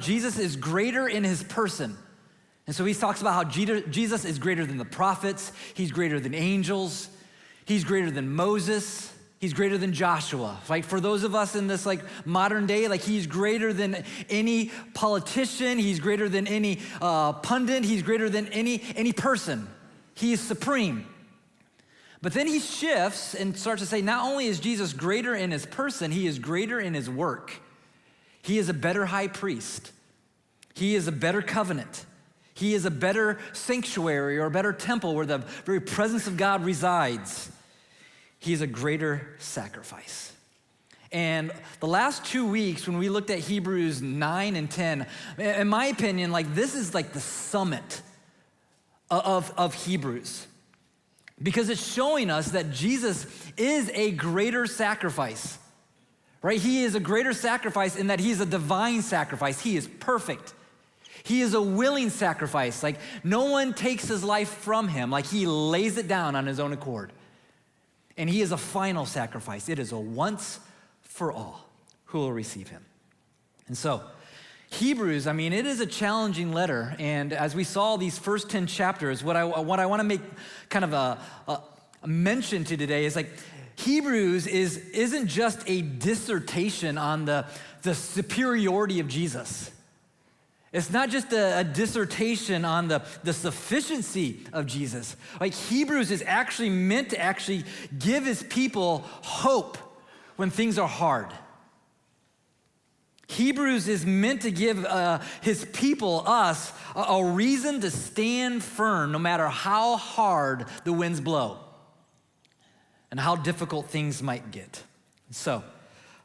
Jesus is greater in his person. And so he talks about how Jesus is greater than the prophets, he's greater than angels, he's greater than Moses, he's greater than Joshua. Like for those of us in this like modern day, like he's greater than any politician, he's greater than any pundit, he's greater than any person. He is supreme. But then he shifts and starts to say, not only is Jesus greater in his person, he is greater in his work. He is a better high priest. He is a better covenant. He is a better sanctuary or a better temple where the very presence of God resides. He is a greater sacrifice. And the last 2 weeks when we looked at Hebrews 9 and 10, in my opinion, like this is like the summit of Hebrews. Because it's showing us that Jesus is a greater sacrifice, right? He is a greater sacrifice in that he's a divine sacrifice. He is perfect. He is a willing sacrifice. Like no one takes his life from him. Like he lays it down on his own accord. And he is a final sacrifice. It is a once for all who will receive him. And so Hebrews, I mean, it is a challenging letter. And as we saw these first 10 chapters, what I want to make kind of a mention to today is like Hebrews isn't just a dissertation on the superiority of Jesus. It's not just a dissertation on the sufficiency of Jesus. Like Hebrews is actually meant to actually give his people hope when things are hard. Hebrews is meant to give his people, us, a reason to stand firm no matter how hard the winds blow and how difficult things might get. So,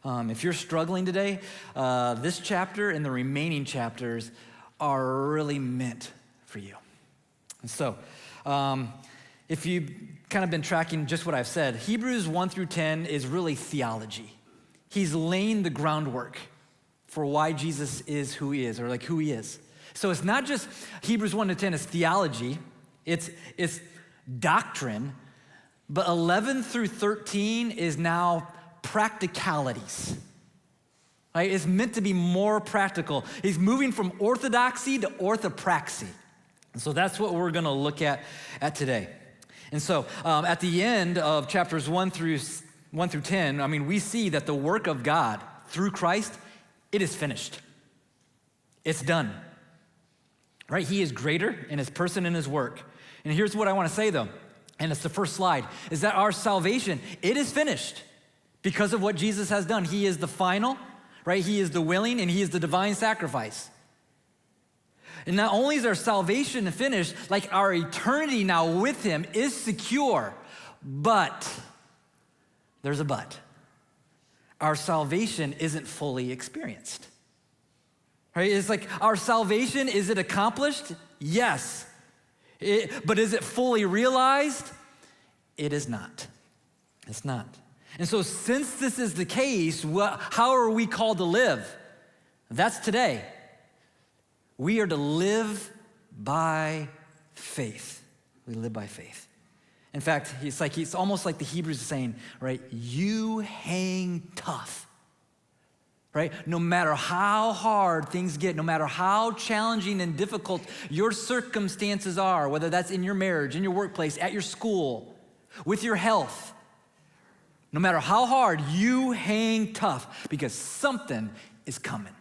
if you're struggling today, this chapter and the remaining chapters are really meant for you. And so, if you've kind of been tracking just what I've said, Hebrews 1 through 10 is really theology. He's laying the groundwork for why Jesus is who he is, or like who he is. So it's not just Hebrews 1 to 10 is theology, it's doctrine, but 11 through 13 is now practicalities. Right? It's meant to be more practical. He's moving from orthodoxy to orthopraxy. And so that's what we're gonna look at today. And so at the end of chapters 1 through 10, I mean, we see that the work of God through Christ, it is finished. It's done. Right? He is greater in his person and his work. And here's what I want to say though, and it's the first slide, is that our salvation, it is finished because of what Jesus has done. He is the final, right? He is the willing and he is the divine sacrifice. And not only is our salvation finished, like our eternity now with him is secure, but there's a but. Our salvation isn't fully experienced. Right? It's like our salvation, is it accomplished? Yes. But is it fully realized? It is not. It's not. And so since this is the case, how are we called to live? That's today. We are to live by faith. We live by faith. In fact, it's almost like the Hebrews are saying, right, you hang tough, right? No matter how hard things get, no matter how challenging and difficult your circumstances are, whether that's in your marriage, in your workplace, at your school, with your health, no matter how hard, you hang tough because something is coming.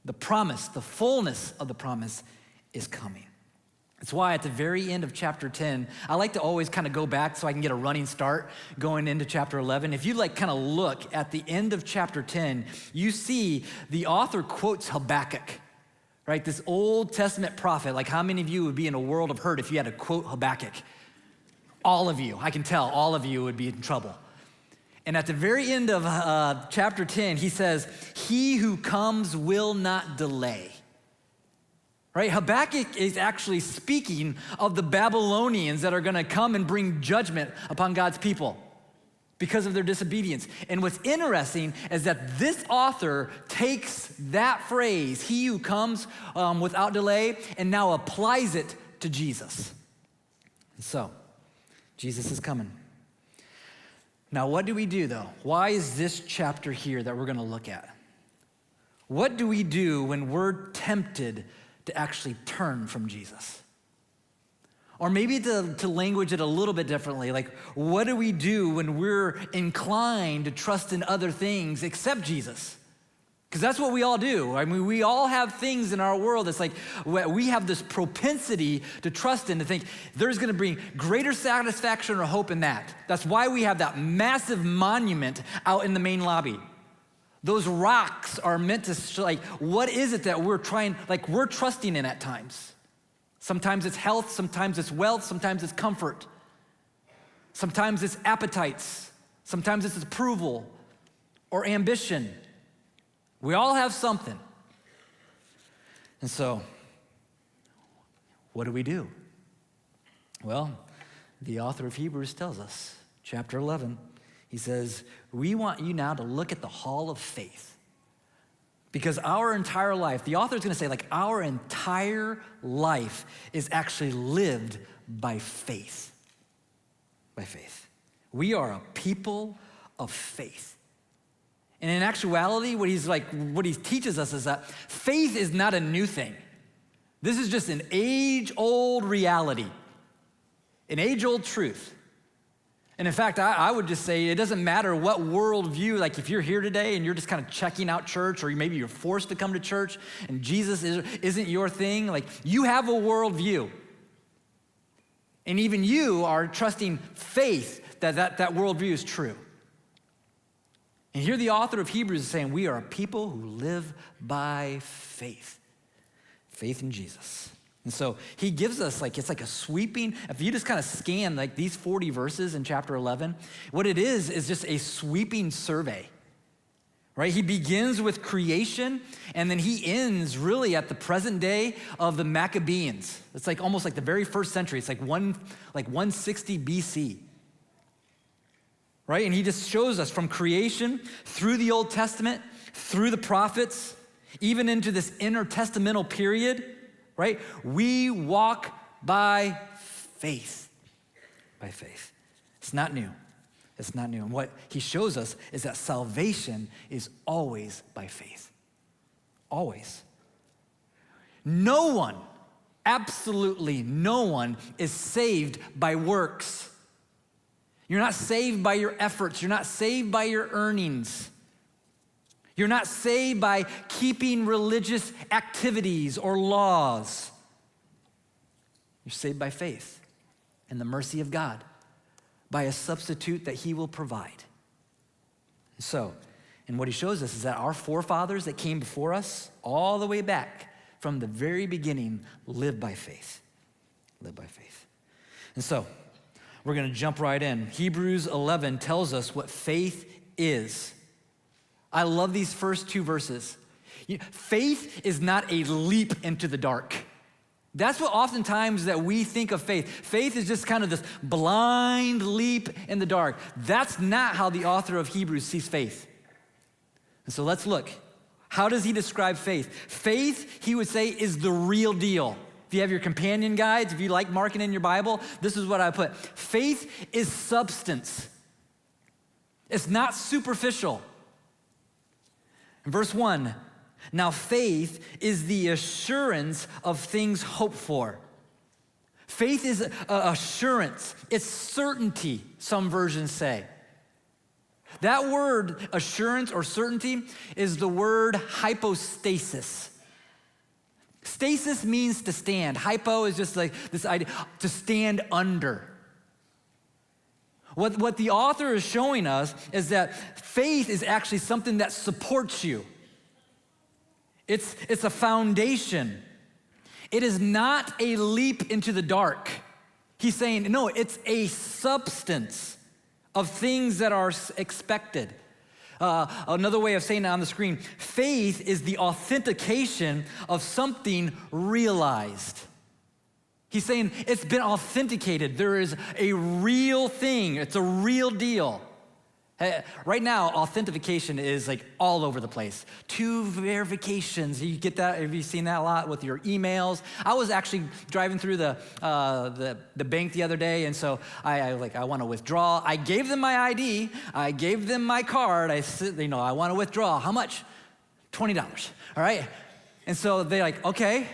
The promise, the fullness of the promise is coming. That's why at the very end of chapter 10, I like to always kind of go back so I can get a running start going into chapter 11. If you like kind of look at the end of chapter 10, you see the author quotes Habakkuk, right? This Old Testament prophet. Like how many of you would be in a world of hurt if you had to quote Habakkuk? All of you, I can tell, all of you would be in trouble. And at the very end of chapter 10, he says, he who comes will not delay. Right? Habakkuk is actually speaking of the Babylonians that are going to come and bring judgment upon God's people because of their disobedience. And what's interesting is that this author takes that phrase, he who comes without delay, and now applies it to Jesus. And so, Jesus is coming. Now, what do we do though? Why is this chapter here that we're going to look at? What do we do when we're tempted to actually turn from Jesus? Or maybe to language it a little bit differently, like what do we do when we're inclined to trust in other things except Jesus? Because that's what we all do. I mean, we all have things in our world that's like we have this propensity to trust in, to think there's gonna bring greater satisfaction or hope in that. That's why we have that massive monument out in the main lobby. Those rocks are meant to show, like, what is it that we're trusting in at times? Sometimes it's health, sometimes it's wealth, sometimes it's comfort. Sometimes it's appetites, sometimes it's approval or ambition. We all have something. And so, what do we do? Well, the author of Hebrews tells us, chapter 11, he says, we want you now to look at the hall of faith. Because our entire life, the author is gonna say, like, our entire life is actually lived by faith. By faith. We are a people of faith. And in actuality, what he teaches us is that faith is not a new thing. This is just an age-old reality, an age-old truth. And in fact, I would just say it doesn't matter what worldview, like if you're here today and you're just kind of checking out church, or maybe you're forced to come to church and Jesus isn't your thing, like you have a worldview. And even you are trusting faith that worldview is true. And here the author of Hebrews is saying we are a people who live by faith. Faith in Jesus. And so he gives us it's like a sweeping, if you just kind of scan like these 40 verses in chapter 11, what it is just a sweeping survey, right? He begins with creation and then he ends really at the present day of the Maccabees. It's like almost like the very first century. It's like 160 BC. Right? And he just shows us from creation through the Old Testament, through the prophets, even into this intertestamental period, right? We walk by faith. By faith. It's not new. It's not new. And what he shows us is that salvation is always by faith. Always. No one, absolutely no one, is saved by works. You're not saved by your efforts. You're not saved by your earnings. You're not saved by keeping religious activities or laws. You're saved by faith and the mercy of God, by a substitute that he will provide. So, and what he shows us is that our forefathers that came before us, all the way back from the very beginning, lived by faith. Lived by faith. And so, we're gonna jump right in. Hebrews 11 tells us what faith is. I love these first two verses. Faith is not a leap into the dark. That's what oftentimes that we think of faith. Faith is just kind of this blind leap in the dark. That's not how the author of Hebrews sees faith. And so let's look. How does he describe faith? Faith, he would say, is the real deal. If you have your companion guides, if you like marking in your Bible, this is what I put. Faith is substance. It's not superficial. In verse 1, now faith is the assurance of things hoped for. Faith is assurance. It's certainty, some versions say. That word assurance or certainty is the word hypostasis. Stasis means to stand. Hypo is just like this idea, to stand under. What the author is showing us is that faith is actually something that supports you. It's a foundation. It is not a leap into the dark. He's saying, no, it's a substance of things that are expected. Another way of saying that on the screen, faith is the authentication of something realized. He's saying it's been authenticated. There is a real thing. It's a real deal. Right now, authentication is like all over the place. 2 verifications. You get that? Have you seen that a lot with your emails? I was actually driving through the bank the other day, and so I want to withdraw. I gave them my ID. I gave them my card. I want to withdraw. How much? $20, all right? And so they're like, okay,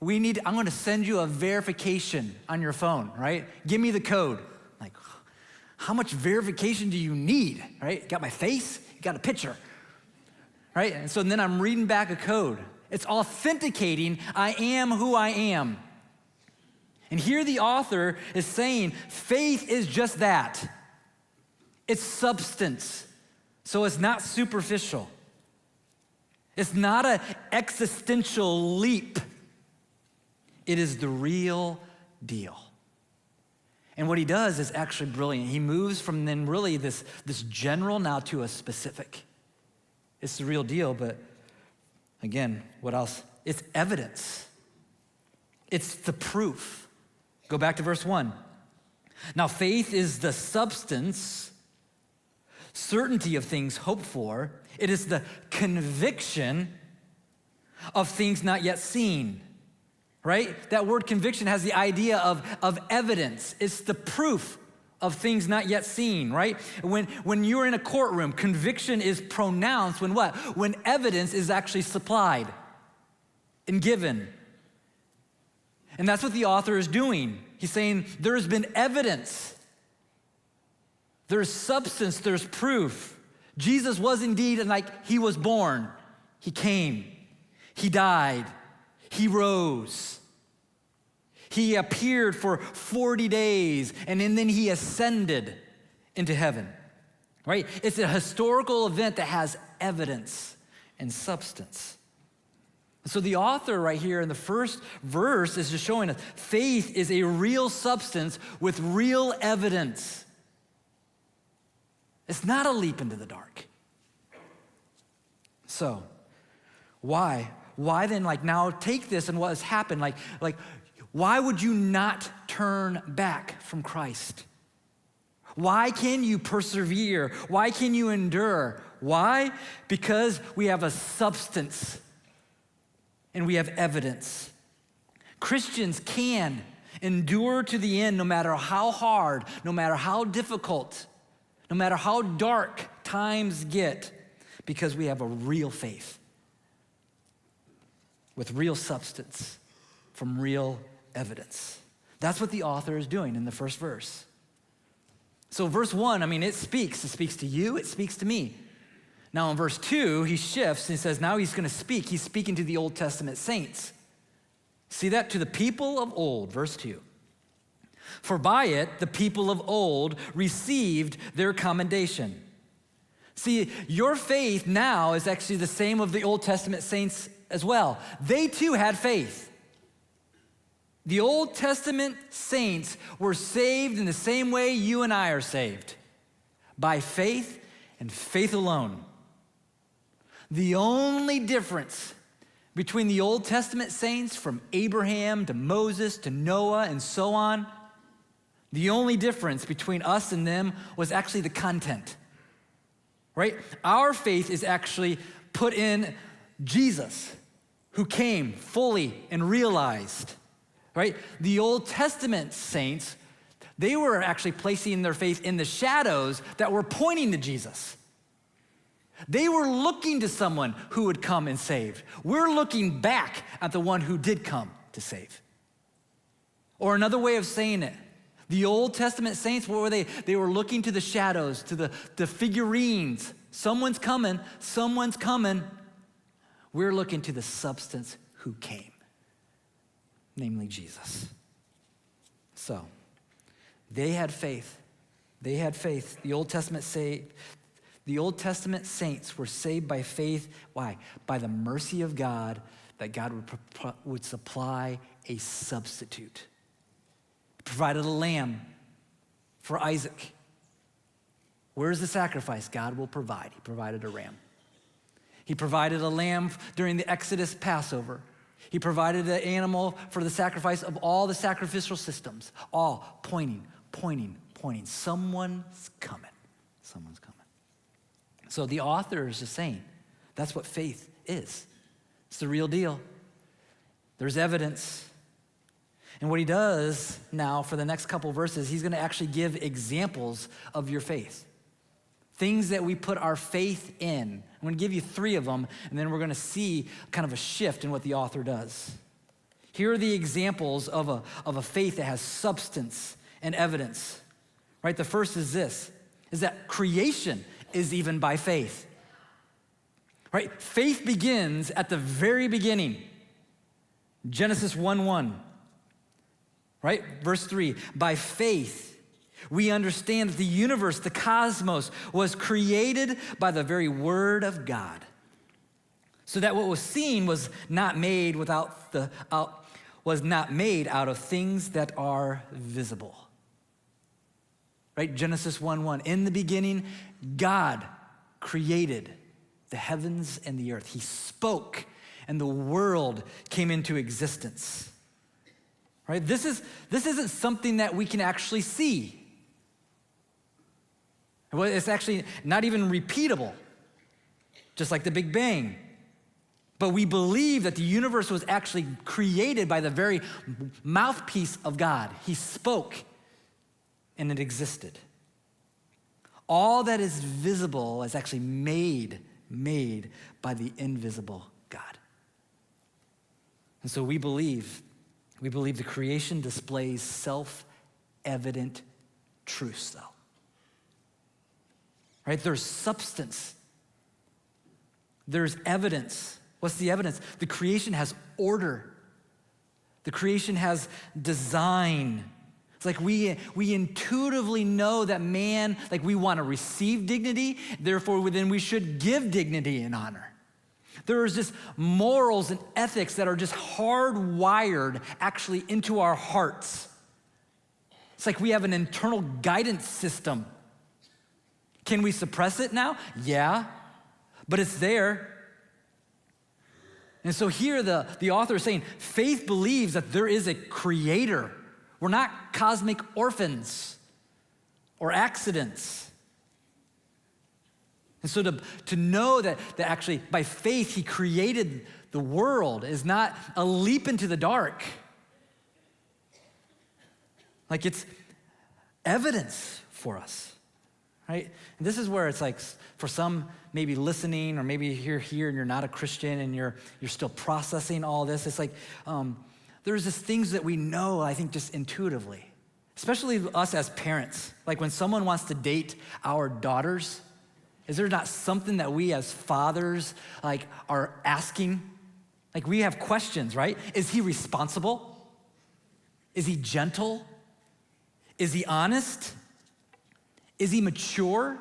I'm gonna send you a verification on your phone, right? Give me the code. Like, how much verification do you need, right? You got my face, you got a picture, right? And so then I'm reading back a code. It's authenticating I am who I am. And here the author is saying faith is just that. It's substance, so it's not superficial. It's not an existential leap. It is the real deal. And what he does is actually brilliant. He moves from then really this general now to a specific. It's the real deal, but again, what else? It's evidence. It's the proof. Go back to verse 1. Now, faith is the substance, certainty of things hoped for. It is the conviction of things not yet seen, right? That word conviction has the idea of evidence. It's the proof of things not yet seen, right? When you're in a courtroom, conviction is pronounced when what? When evidence is actually supplied and given. And that's what the author is doing. He's saying there has been evidence. There's substance, there's proof. Jesus was indeed, and like he was born. He came, he died, he rose. He appeared for 40 days, and then he ascended into heaven, right? It's a historical event that has evidence and substance. So the author right here in the first verse is just showing us faith is a real substance with real evidence. It's not a leap into the dark. So, why? Why then, like, now take this and what has happened? Like, why would you not turn back from Christ? Why can you persevere? Why can you endure? Why? Because we have a substance and we have evidence. Christians can endure to the end no matter how hard, no matter how difficult, no matter how dark times get, because we have a real faith with real substance from real evidence. That's what the author is doing in the first verse. So verse 1, I mean, it speaks to you, it speaks to me. Now in verse 2, he shifts and he says, now he's gonna speak. He's speaking to the Old Testament saints. See that? To the people of old, verse 2. For by it, the people of old received their commendation. See, your faith now is actually the same of the Old Testament saints as well. They too had faith. The Old Testament saints were saved in the same way you and I are saved, by faith and faith alone. The only difference between the Old Testament saints from Abraham to Moses to Noah and so on, the only difference between us and them was actually the content, right? Our faith is actually put in Jesus, who came fully and realized, right? The Old Testament saints, they were actually placing their faith in the shadows that were pointing to Jesus. They were looking to someone who would come and save. We're looking back at the one who did come to save. Or another way of saying it, the Old Testament saints, what were they? They were looking to the shadows, to the figurines. Someone's coming, someone's coming. We're looking to the substance who came, namely Jesus. So, they had faith. They had faith. The Old Testament saints were saved by faith. Why? By the mercy of God, that God would supply a substitute. He provided a lamb for Isaac. Where's the sacrifice? God will provide. He provided a ram. He provided a lamb during the Exodus Passover. He provided an animal for the sacrifice of all the sacrificial systems, all pointing. Someone's coming. Someone's coming. So the author is just saying, that's what faith is. It's the real deal. There's evidence. And what he does now for the next couple verses, he's going to actually give examples of your faith things that we put our faith in. I'm going to give you 3 of them, and then we're going to see kind of a shift in what the author does. Here are the examples of a faith that has substance and evidence, right? The first is this, is that creation is even by faith, right? Faith begins at the very beginning. Genesis 1:1, right? Verse 3, by faith, we understand that the universe, the cosmos, was created by the very word of God, so that what was seen was not made out of things that are visible. Right? Genesis 1:1. In the beginning, God created the heavens and the earth. He spoke, and the world came into existence. Right? This isn't something that we can actually see. It's actually not even repeatable, just like the Big Bang. But we believe that the universe was actually created by the very mouthpiece of God. He spoke, and it existed. All that is visible is actually made by the invisible God. And so we believe the creation displays self-evident truths, though. Right? There's substance. There's evidence. What's the evidence? The creation has order. The creation has design. It's like we intuitively know that man, like we want to receive dignity, therefore then we should give dignity and honor. There is just morals and ethics that are just hardwired actually into our hearts. It's like we have an internal guidance system. Can we suppress it now? Yeah, but it's there. And so here the author is saying, faith believes that there is a creator. We're not cosmic orphans or accidents. And so to know that actually by faith he created the world is not a leap into the dark. Like it's evidence for us, right? And this is where it's like for some maybe listening, or maybe you're here and you're not a Christian and you're still processing all this. It's like there's just things that we know, I think, just intuitively, especially us as parents. Like when someone wants to date our daughters, is there not something that we as fathers like are asking? Like we have questions, right? Is he responsible? Is he gentle? Is he honest? Is he mature?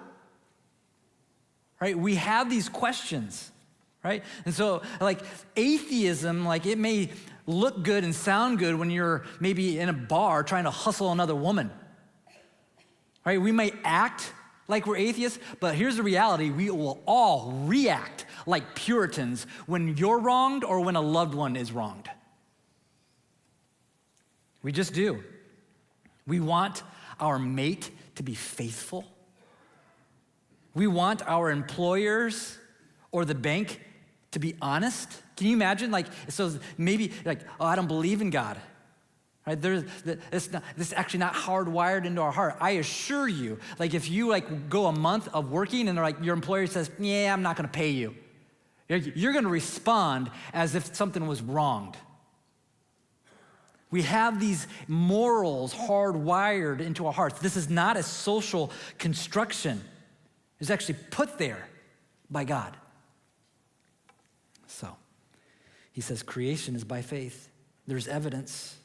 Right? We have these questions, right? And so like atheism, like it may look good and sound good when you're maybe in a bar trying to hustle another woman, right? We may act like we're atheists, but here's the reality. We will all react like Puritans when you're wronged or when a loved one is wronged. We just do. We want our mate to be faithful. We want our employers or the bank to be honest. Can you imagine? Like, so maybe like, oh, I don't believe in God. Right? This is actually not hardwired into our heart. I assure you, like if you like go a month of working and they're like, your employer says, yeah, I'm not gonna pay you. You're gonna respond as if something was wronged. We have these morals hardwired into our hearts. This is not a social construction. It's actually put there by God. So, he says creation is by faith. There's evidence.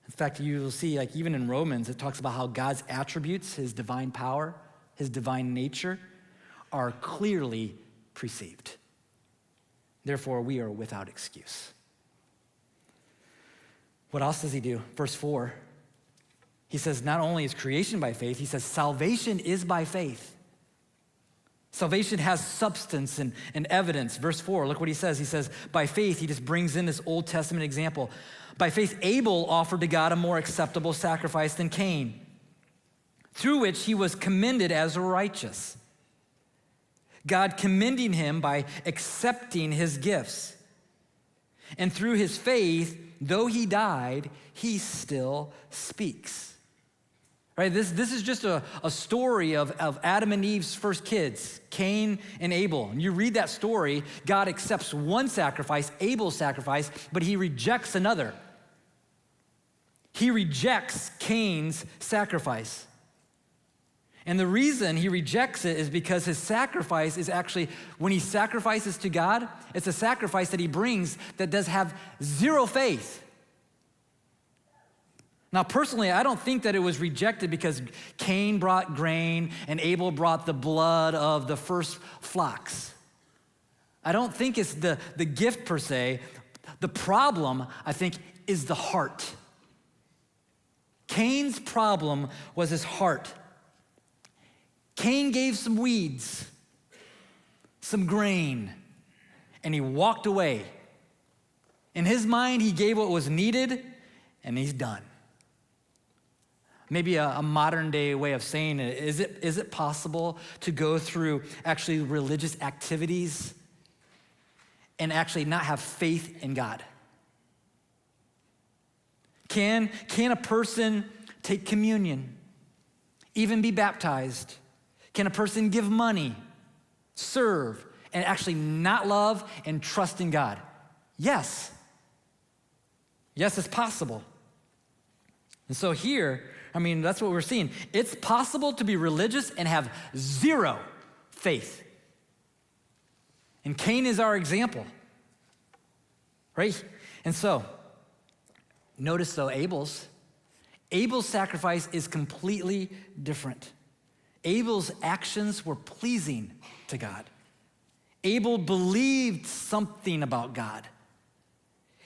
In fact, you will see, like even in Romans, it talks about how God's attributes, his divine power, his divine nature, are clearly perceived. Therefore, we are without excuse. What else does he do? Verse 4, he says not only is creation by faith, he says salvation is by faith. Salvation has substance and evidence. Verse 4, look what he says. He says, by faith, he just brings in this Old Testament example. By faith, Abel offered to God a more acceptable sacrifice than Cain, through which he was commended as righteous, God commending him by accepting his gifts. And through his faith, though he died, he still speaks. Right? This is just a story of Adam and Eve's first kids, Cain and Abel. And you read that story, God accepts one sacrifice, Abel's sacrifice, but he rejects another. He rejects Cain's sacrifice. And the reason he rejects it is because his sacrifice is actually, when he sacrifices to God, it's a sacrifice that he brings that does have zero faith. Now, personally, I don't think that it was rejected because Cain brought grain and Abel brought the blood of the first flocks. I don't think it's the gift per se. The problem, I think, is the heart. Cain's problem was his heart. Cain gave some weeds, some grain, and he walked away. In his mind, he gave what was needed, and he's done. Maybe a modern day way of saying it, is it possible to go through actually religious activities and actually not have faith in God? Can a person take communion, even be baptized? Can a person give money, serve, and actually not love and trust in God? Yes. Yes, it's possible. And so here, that's what we're seeing. It's possible to be religious and have zero faith. And Cain is our example, right? And so, notice though, Abel's sacrifice is completely different. Abel's actions were pleasing to God. Abel believed something about God.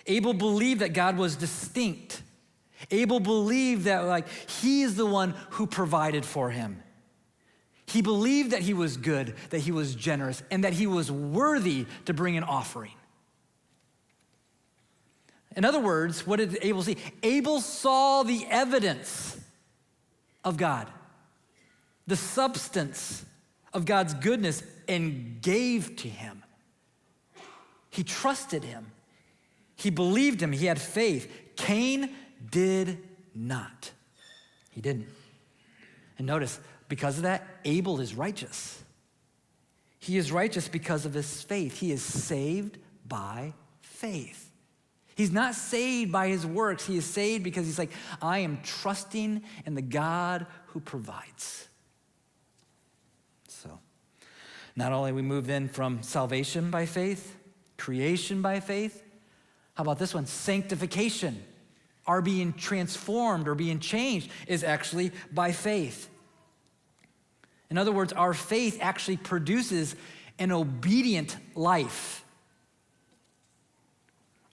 Abel believed that God was distinct. Abel believed that he is the one who provided for him. He believed that he was good, that he was generous, and that he was worthy to bring an offering. In other words, what did Abel see? Abel saw the evidence of God, the substance of God's goodness, and gave to him. He trusted him. He believed him. He had faith. Cain did not. He didn't. And notice, because of that, Abel is righteous. He is righteous because of his faith. He is saved by faith. He's not saved by his works. He is saved because he's like, I am trusting in the God who provides. So, not only we move in from salvation by faith, creation by faith, how about this one? Sanctification. Our being transformed or being changed is actually by faith. In other words, our faith actually produces an obedient life.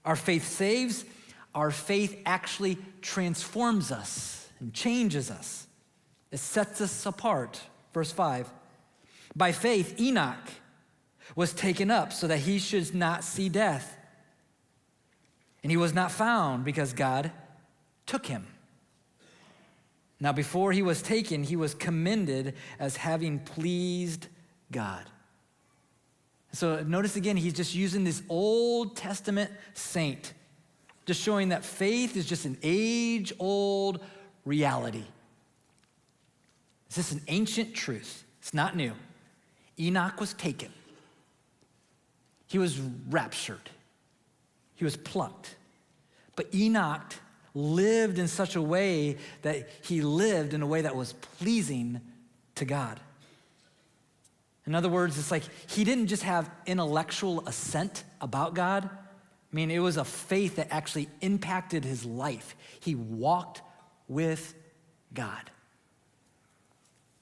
Our faith saves, our faith actually transforms us and changes us. It sets us apart. Verse 5, by faith Enoch was taken up so that he should not see death. And he was not found because God took him. Now before he was taken, he was commended as having pleased God. So notice again, he's just using this Old Testament saint, just showing that faith is just an age-old reality. It's just an ancient truth. It's not new. Enoch was taken. He was raptured. He was plucked. But Enoch lived in such a way that he lived in a way that was pleasing to God. In other words, it's like he didn't just have intellectual assent about God. It was a faith that actually impacted his life. He walked with God.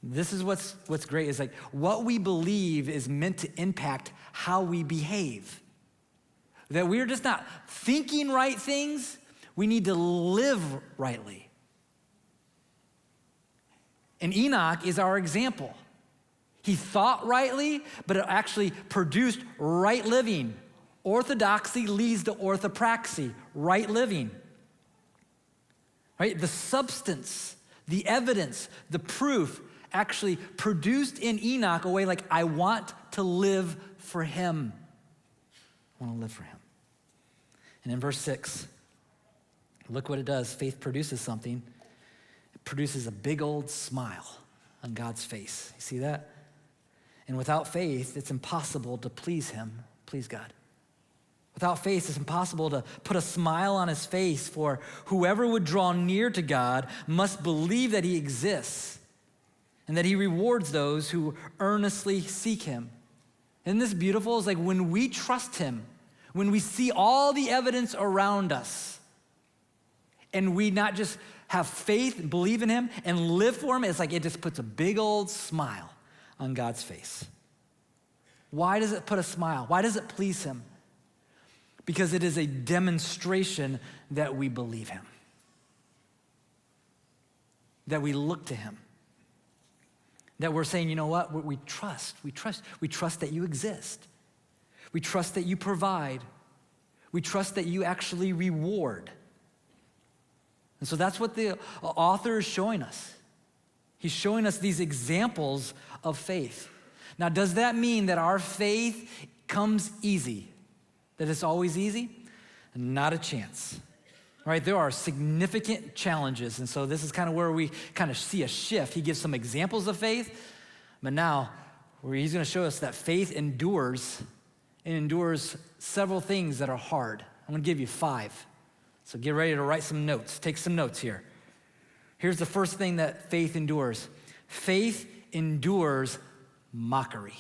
This is what's great, is like what we believe is meant to impact how we behave. That we're just not thinking right things, we need to live rightly. And Enoch is our example. He thought rightly, but it actually produced right living. Orthodoxy leads to orthopraxy, right living. Right? The substance, the evidence, the proof actually produced in Enoch a way like, I want to live for him. I want to live for him. And in verse 6, look what it does. Faith produces something. It produces a big old smile on God's face. You see that? And without faith, it's impossible to please him, please God. Without faith, it's impossible to put a smile on his face, for whoever would draw near to God must believe that he exists and that he rewards those who earnestly seek him. Isn't this beautiful? It's like when we trust him, when we see all the evidence around us, and we not just have faith and believe in him and live for him, it's like it just puts a big old smile on God's face. Why does it put a smile? Why does it please him? Because it is a demonstration that we believe him, that we look to him, that we're saying, you know what, we trust that you exist. We trust that you provide. We trust that you actually reward. And so that's what the author is showing us. He's showing us these examples of faith. Now, does that mean that our faith comes easy? That it's always easy? Not a chance. Right? There are significant challenges. And so this is kind of where we kind of see a shift. He gives some examples of faith, but now he's going to show us that faith endures and endures several things that are hard. I'm going to give you 5. So get ready to write some notes. Take some notes here. Here's the first thing that faith endures. Faith endures mockery.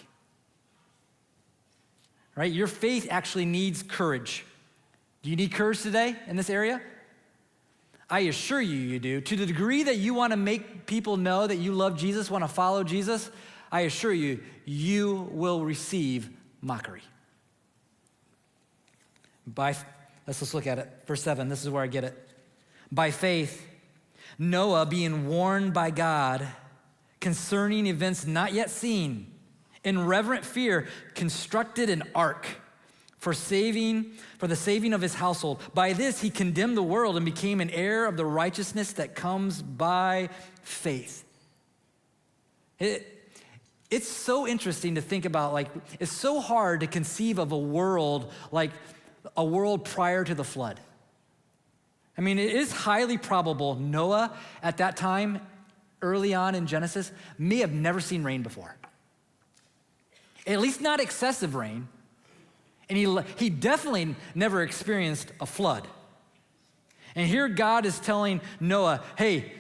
Right? Your faith actually needs courage. Do you need courage today in this area? I assure you, you do. To the degree that you want to make people know that you love Jesus, want to follow Jesus, I assure you, you will receive mockery. Let's look at it. Verse 7, this is where I get it. By faith, Noah, being warned by God concerning events not yet seen, in reverent fear, constructed an ark for the saving of his household. By this, he condemned the world and became an heir of the righteousness that comes by faith. It's so interesting to think about, like, it's so hard to conceive of a world like a world prior to the flood. I mean, it is highly probable Noah at that time, early on in Genesis, may have never seen rain before. At least not excessive rain. And he definitely never experienced a flood. And here God is telling Noah, hey,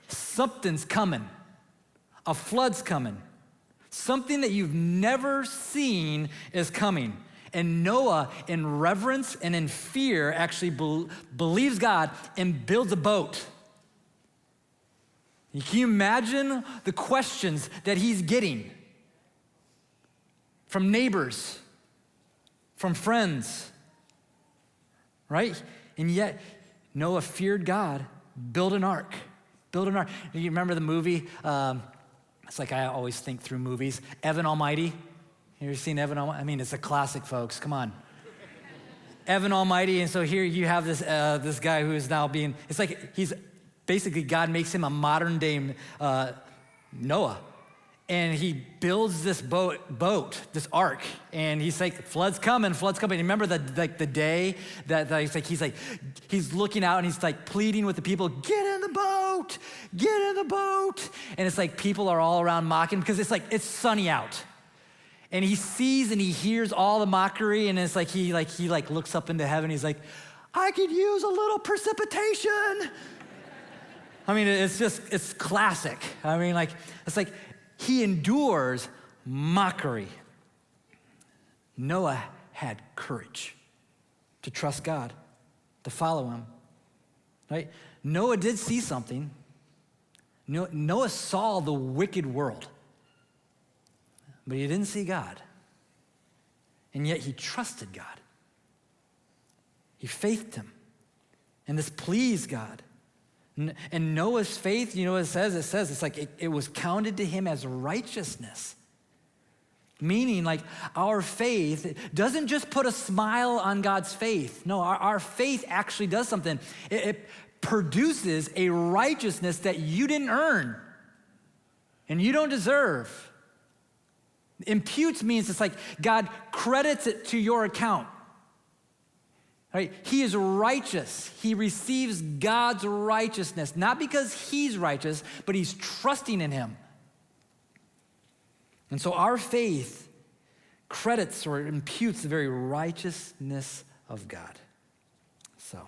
something's coming. A flood's coming. Something that you've never seen is coming. And Noah, in reverence and in fear, actually believes God and builds a boat. Can you imagine the questions that he's getting from neighbors, from friends, right? And yet, Noah feared God, built an ark. You remember the movie? It's like I always think through movies. Evan Almighty. You ever seen Evan Almighty? I mean, it's a classic, folks. Come on. Evan Almighty, and so here you have this guy who is now being, it's like he's, basically God makes him a modern day Noah. And he builds this boat, this ark, and he's like, flood's coming. Remember the day that he's looking out and he's like pleading with the people, get in the boat. And it's like people are all around mocking because it's sunny out. And he sees and he hears all the mockery, and it's like he looks up into heaven. He's like, I could use a little precipitation. I mean, it's classic. I mean, it's like he endures mockery. Noah had courage to trust God, to follow him, right? Noah did see something. Noah saw the wicked world, but he didn't see God. And yet he trusted God. He faithed him. And this pleased God. And Noah's faith, you know what it says? It's like it was counted to him as righteousness. Meaning, like, our faith doesn't just put a smile on God's faith. No, our faith actually does something. It produces a righteousness that you didn't earn and you don't deserve. Imputes means it's like God credits it to your account. Right? He is righteous. He receives God's righteousness, not because he's righteous, but he's trusting in him. And so our faith credits or imputes the very righteousness of God. So,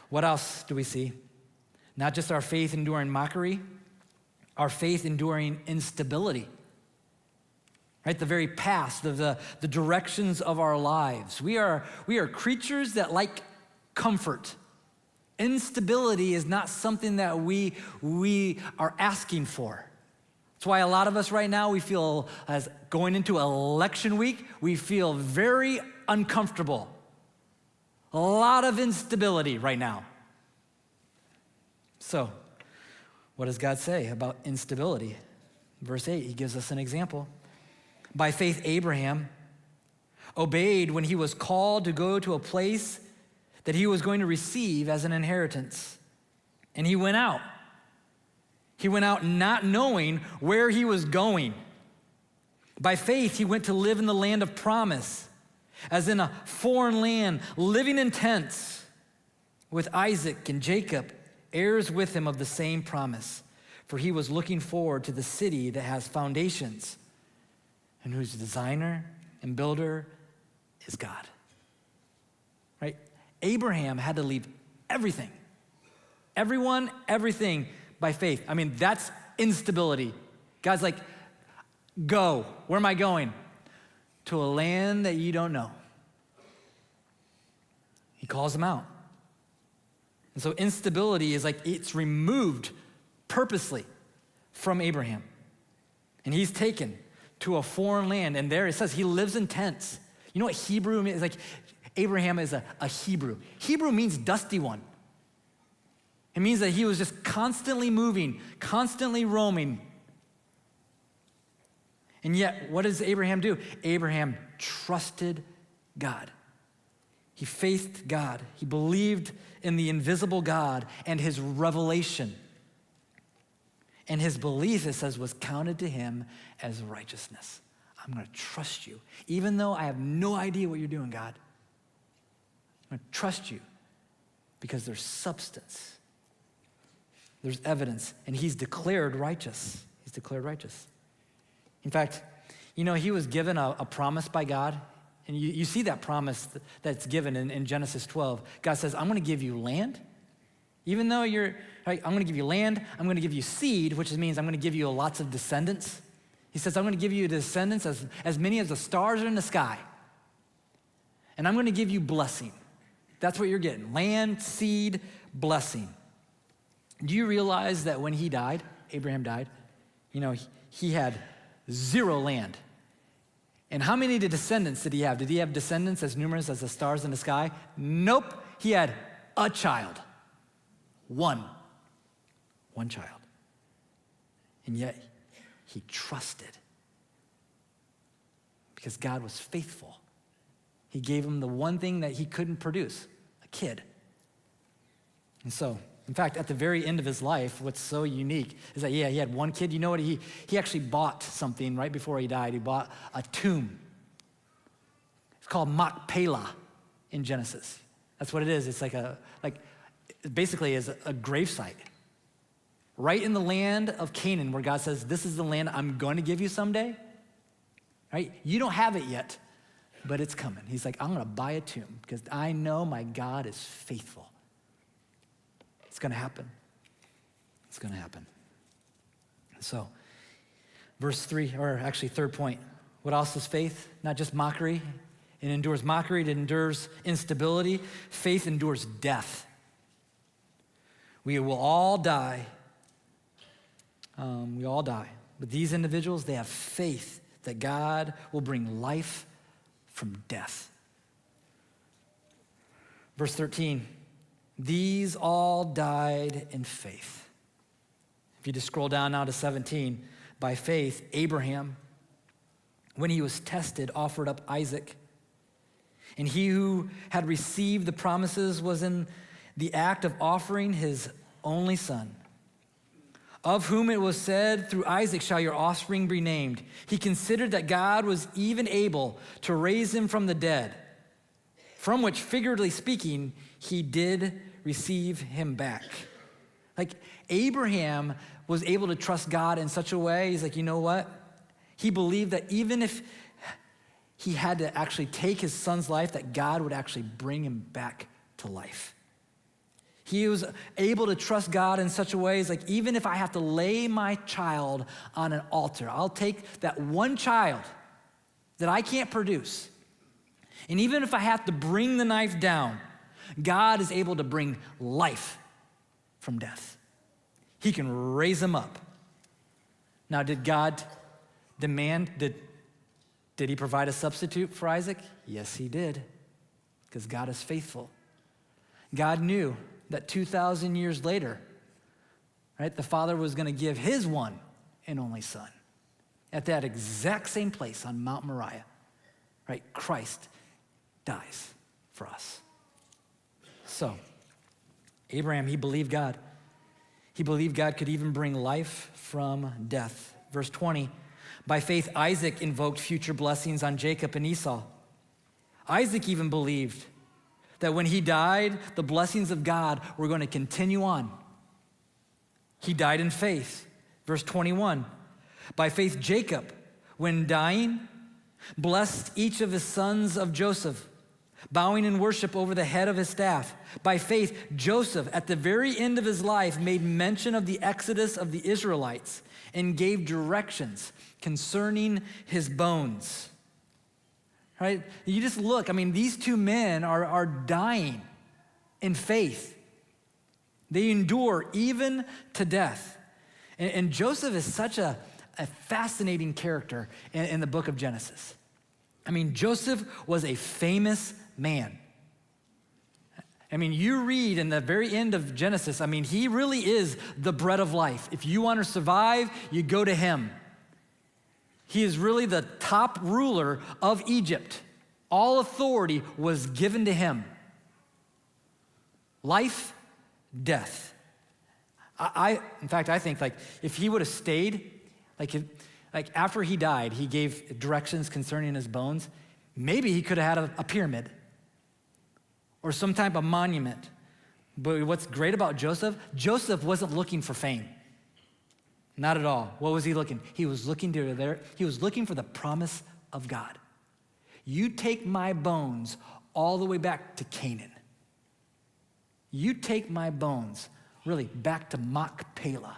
what else do we see? Not just our faith enduring mockery, our faith enduring instability. Right, the very past, the directions of our lives. We are creatures that like comfort. Instability is not something that we are asking for. That's why a lot of us right now, we feel, as going into election week, we feel very uncomfortable. A lot of instability right now. So, what does God say about instability? Verse 8, he gives us an example. By faith, Abraham obeyed when he was called to go to a place that he was going to receive as an inheritance. And he went out. He went out not knowing where he was going. By faith, he went to live in the land of promise, as in a foreign land, living in tents with Isaac and Jacob, heirs with him of the same promise. For he was looking forward to the city that has foundations, and whose designer and builder is God. Right? Abraham had to leave everything. Everyone, everything by faith. I mean, that's instability. God's like, go. Where am I going? To a land that you don't know. He calls him out. And so instability is like, it's removed purposely from Abraham. And he's taken to a foreign land, and there it says he lives in tents. You know what Hebrew means? It's like Abraham is a Hebrew. Hebrew means dusty one. It means that he was just constantly moving, constantly roaming. And yet, what does Abraham do? Abraham trusted God. He faithed God. He believed in the invisible God and his revelation. And his belief, it says, was counted to him as righteousness. I'm going to trust you. Even though I have no idea what you're doing, God, I'm going to trust you because there's substance. There's evidence. And he's declared righteous. He's declared righteous. In fact, you know, he was given a promise by God. And you see that promise that's given in Genesis 12. God says, I'm going to give you land. Even though I'm going to give you land, I'm going to give you seed, which means I'm going to give you lots of descendants. He says, I'm going to give you descendants as many as the stars are in the sky. And I'm going to give you blessing. That's what you're getting. Land, seed, blessing. Do you realize that when he died, Abraham died, you know, he had 0 land. And how many descendants did he have? Did he have descendants as numerous as the stars in the sky? Nope. He had a child. One child. And yet, he trusted because God was faithful. He gave him the one thing that he couldn't produce, a kid. And so, in fact, at the very end of his life, what's so unique is that, he had one kid. You know what? He actually bought something right before he died. He bought a tomb. It's called Machpelah in Genesis. That's what it is. It's basically is a gravesite. Right in the land of Canaan, where God says, this is the land I'm going to give you someday. Right? You don't have it yet, but it's coming. He's like, I'm going to buy a tomb because I know my God is faithful. It's going to happen. It's going to happen. So, verse 3, or actually third point. What else is faith? Not just mockery. It endures mockery. It endures instability. Faith endures death. We will all die. We all die. But these individuals, they have faith that God will bring life from death. Verse 13, these all died in faith. If you just scroll down now to 17, by faith, Abraham, when he was tested, offered up Isaac. And he who had received the promises was in the act of offering his only son, of whom it was said, through Isaac shall your offspring be named. He considered that God was even able to raise him from the dead. from which, figuratively speaking, he did receive him back. Like Abraham was able to trust God in such a way, he's like, you know what? He believed that even if he had to actually take his son's life, that God would actually bring him back to life. He was able to trust God in such a way, he's like, even if I have to lay my child on an altar, I'll take that one child that I can't produce. And even if I have to bring the knife down, God is able to bring life from death. He can raise him up. Now, did God demand, did he provide a substitute for Isaac? Yes, he did, because God is faithful. God knew that 2,000 years later, right, the Father was going to give his one and only Son at that exact same place on Mount Moriah, right? Christ dies for us. So, Abraham, he believed God. He believed God could even bring life from death. Verse 20, by faith, Isaac invoked future blessings on Jacob and Esau. Isaac even believed that when he died, the blessings of God were going to continue on. He died in faith. Verse 21, by faith, Jacob, when dying, blessed each of his sons of Joseph, bowing in worship over the head of his staff. By faith, Joseph, at the very end of his life, made mention of the exodus of the Israelites and gave directions concerning his bones. Right? You just look, I mean, these two men are dying in faith. They endure even to death. And Joseph is such a fascinating character in the book of Genesis. I mean, Joseph was a famous man. I mean, you read in the very end of Genesis, I mean, he really is the bread of life. If you want to survive, you go to him. He is really the top ruler of Egypt. All authority was given to him. Life, death. In fact, I think like if he would have stayed, like after he died, he gave directions concerning his bones. Maybe he could have had a pyramid or some type of monument. But what's great about Joseph, Joseph wasn't looking for fame. Not at all. What was he looking? He was looking for the promise of God. You take my bones all the way back to Canaan. You take my bones really back to Machpelah,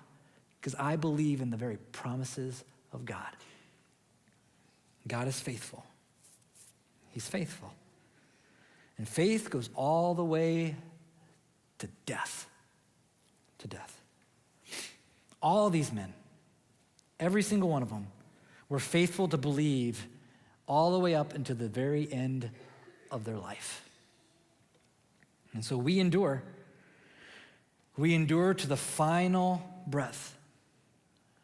because I believe in the very promises of God. God is faithful. He's faithful. And faith goes all the way to death. To death. All these men, every single one of them, were faithful to believe all the way up into the very end of their life. And so we endure. We endure to the final breath.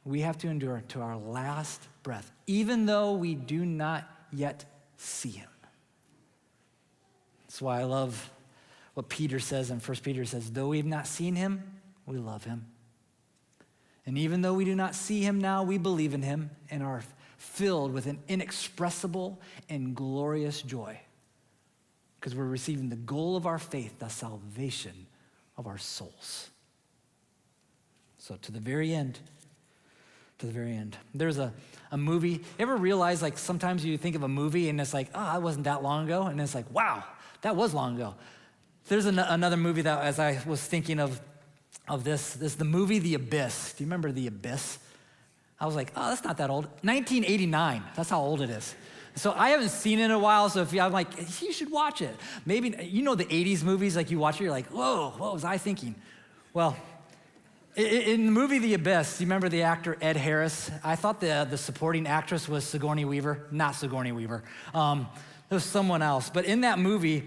We have to endure to our last breath, even though we do not yet see him. That's why I love what Peter says in 1 Peter says, though we have not seen him, we love him. And even though we do not see him now, we believe in him and are filled with an inexpressible and glorious joy, because we're receiving the goal of our faith, the salvation of our souls. So to the very end, There's a movie. Ever realize like sometimes you think of a movie and it's like, oh, that wasn't that long ago. And it's like, wow, that was long ago. There's another movie that as I was thinking of this the movie The Abyss. Do you remember The Abyss? I was like, oh, that's not that old. 1989, that's how old it is. So I haven't seen it in a while, so I'm like, you should watch it. Maybe, you know the 80s movies, like you watch it, you're like, whoa, what was I thinking? Well, in the movie The Abyss, do you remember the actor Ed Harris? I thought the supporting actress was Sigourney Weaver. Not Sigourney Weaver. It was someone else. But in that movie,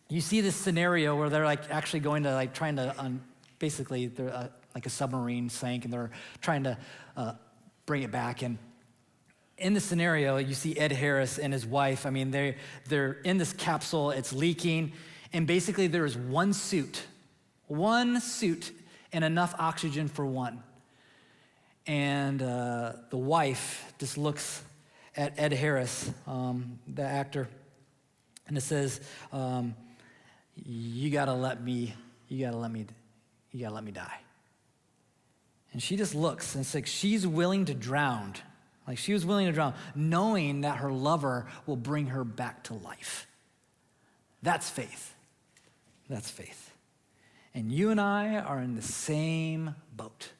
you see this scenario where they're like actually going to like trying to, basically, they're like a submarine sank and they're trying to bring it back. And in the scenario, you see Ed Harris and his wife. I mean, they're in this capsule, it's leaking, and basically there is one suit and enough oxygen for one. And the wife just looks at Ed Harris, the actor, And it says, you gotta let me die. And she just looks, and it's like she's willing to drown. Like she was willing to drown, knowing that her lover will bring her back to life. That's faith. That's faith. And you and I are in the same boat.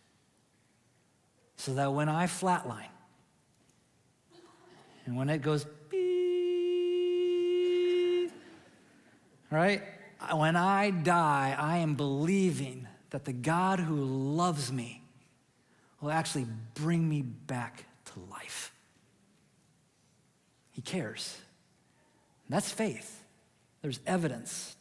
So that when I flatline, and when it goes beep, right? When I die, I am believing that the God who loves me will actually bring me back to life. He cares. That's faith. There's evidence.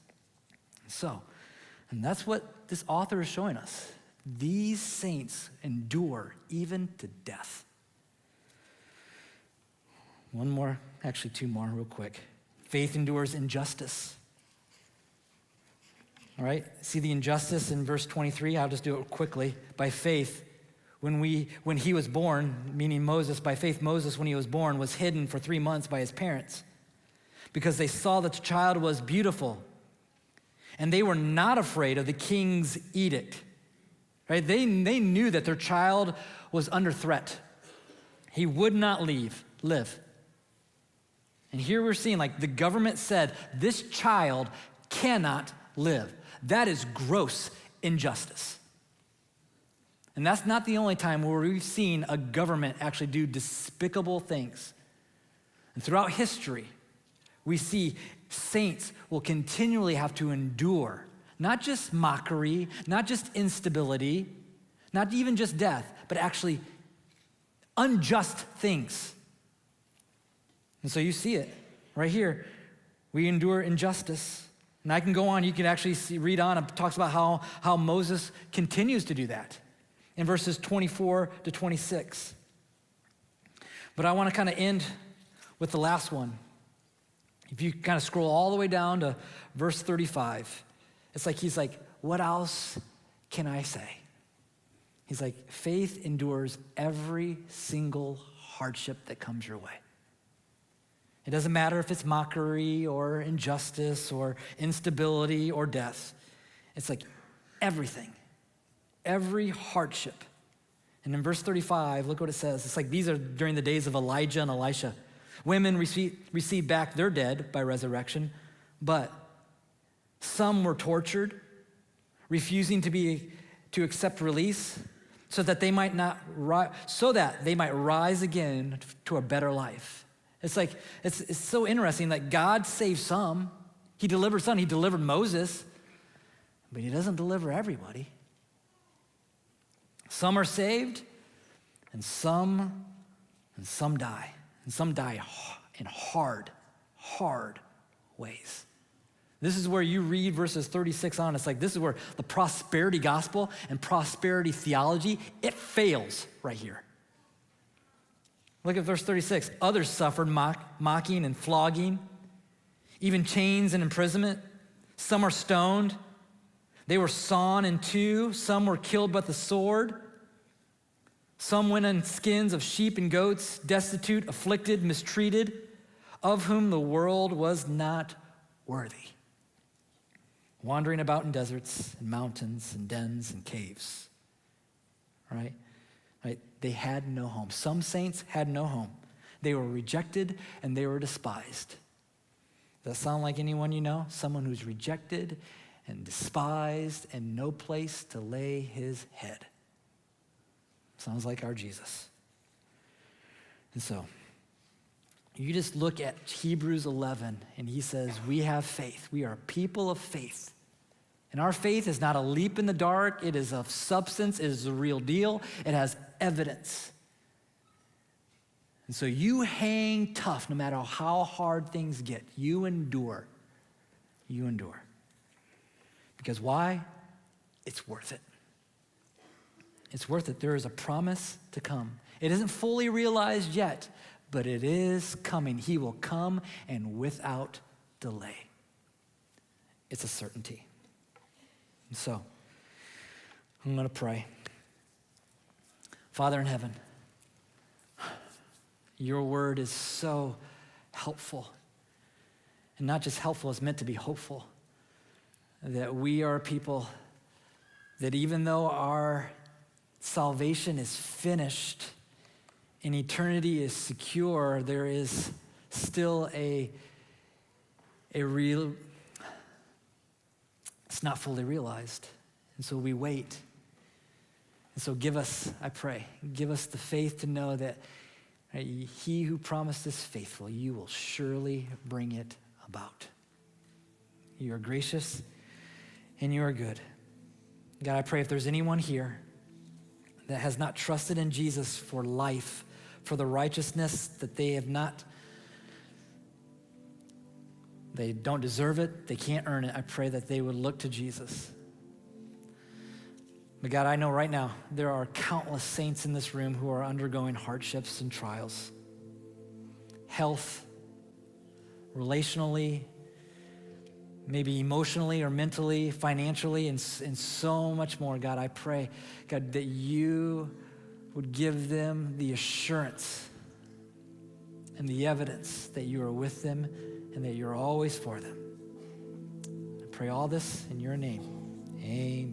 And that's what this author is showing us. These saints endure even to death. One more, actually two more real quick. Faith endures injustice. All right, see the injustice in verse 23? I'll just do it quickly. By faith, when he was born, meaning Moses, by faith Moses, when he was born, was hidden for 3 months by his parents because they saw that the child was beautiful and they were not afraid of the king's edict. Right? They knew that their child was under threat. He would not live. And here we're seeing like the government said, this child cannot live. That is gross injustice. And that's not the only time where we've seen a government actually do despicable things. And throughout history, we see saints will continually have to endure not just mockery, not just instability, not even just death, but actually unjust things. And so you see it right here. We endure injustice. And I can go on, you can actually read on. It talks about how Moses continues to do that in verses 24 to 26. But I want to kind of end with the last one. If you kind of scroll all the way down to verse 35, it's like he's like, what else can I say? He's like, faith endures every single hardship that comes your way. It doesn't matter if it's mockery or injustice or instability or death. It's like everything, every hardship. And in verse 35, look what it says. It's like these are during the days of Elijah and Elisha. Women received back their dead by resurrection, but some were tortured, refusing to accept release, so that they might rise again to a better life. It's like it's so interesting that God saved some. He delivered some. He delivered Moses, but he doesn't deliver everybody. Some are saved, and some die. And some die in hard ways. This is where you read verses 36 on. It's like this is where the prosperity gospel and prosperity theology, it fails right here. Look at verse 36. Others suffered mocking and flogging, even chains and imprisonment. Some are stoned. They were sawn in two. Some were killed by the sword. Some went in skins of sheep and goats, destitute, afflicted, mistreated, of whom the world was not worthy. Wandering about in deserts and mountains and dens and caves, right? They had no home. Some saints had no home. They were rejected and they were despised. Does that sound like anyone you know? Someone who's rejected and despised and no place to lay his head. Sounds like our Jesus. And so, you just look at Hebrews 11 and he says, we have faith. We are people of faith. And our faith is not a leap in the dark. It is of substance. It is the real deal. It has evidence. And so you hang tough no matter how hard things get. You endure. You endure. Because why? It's worth it. It's worth it. There is a promise to come. It isn't fully realized yet, but it is coming. He will come and without delay. It's a certainty. And so, I'm going to pray. Father in heaven, your word is so helpful. And not just helpful, it's meant to be hopeful. That we are people that even though our salvation is finished and eternity is secure, there is still a real, it's not fully realized. And so we wait. And so give us, I pray, give us the faith to know that he who promised is faithful. You will surely bring it about. You are gracious and you are good. God, I pray if there's anyone here that has not trusted in Jesus for life, for the righteousness that they don't deserve it, they can't earn it, I pray that they would look to Jesus. But God, I know right now there are countless saints in this room who are undergoing hardships and trials. Health, relationally, maybe emotionally or mentally, financially, and so much more. God, I pray, God, that you would give them the assurance and the evidence that you are with them and that you're always for them. I pray all this in your name. Amen.